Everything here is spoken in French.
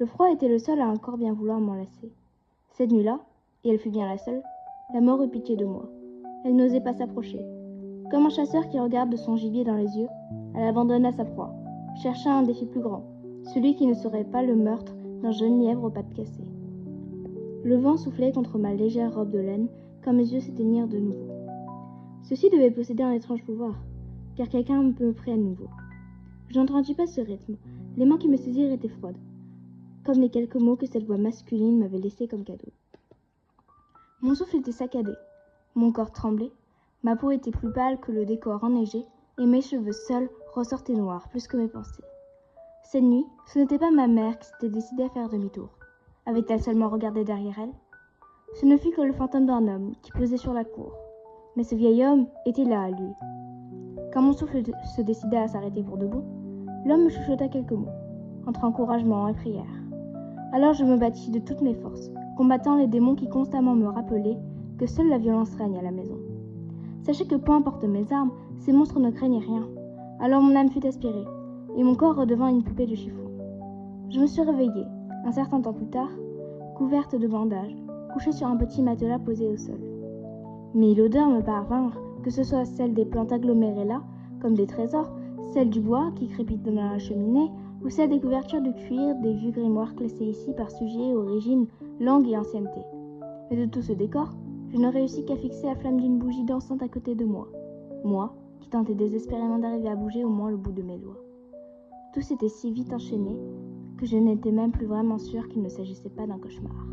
Le froid était le seul à encore bien vouloir m'enlacer. Cette nuit-là, et elle fut bien la seule, la mort eut pitié de moi. Elle n'osait pas s'approcher. Comme un chasseur qui regarde son gibier dans les yeux, elle abandonna sa proie, chercha un défi plus grand, celui qui ne serait pas le meurtre d'un jeune lièvre aux pattes cassées. Le vent soufflait contre ma légère robe de laine quand mes yeux s'éteignirent de nouveau. Ceci devait posséder un étrange pouvoir, car quelqu'un me prit à nouveau. Je n'entendis pas ce rythme, les mains qui me saisirent étaient froides, comme les quelques mots que cette voix masculine m'avait laissés comme cadeau. Mon souffle était saccadé, mon corps tremblait, ma peau était plus pâle que le décor enneigé, et mes cheveux seuls ressortaient noirs plus que mes pensées. Cette nuit, ce n'était pas ma mère qui s'était décidée à faire demi-tour. Avait-elle seulement regardé derrière elle? Ce ne fut que le fantôme d'un homme qui posait sur la cour. Mais ce vieil homme était là, lui. Quand mon souffle se décida à s'arrêter pour de bon, l'homme me chuchota quelques mots, entre encouragement et prière. Alors je me battis de toutes mes forces, combattant les démons qui constamment me rappelaient que seule la violence règne à la maison. Sachez que peu importe mes armes, ces monstres ne craignaient rien. Alors mon âme fut aspirée, et mon corps redevint une poupée de chiffon. Je me suis réveillée, un certain temps plus tard, couverte de bandages, couchée sur un petit matelas posé au sol. Mais l'odeur me parvint, que ce soit celle des plantes agglomérées là, comme des trésors, celle du bois qui crépite dans la cheminée, ou celle des couvertures de cuir des vieux grimoires classés ici par sujet, origine, langue et ancienneté. Mais de tout ce décor, je ne réussis qu'à fixer la flamme d'une bougie dansante à côté de moi. Moi, qui tentais désespérément d'arriver à bouger au moins le bout de mes doigts. Tout s'était si vite enchaîné que je n'étais même plus vraiment sûre qu'il ne s'agissait pas d'un cauchemar.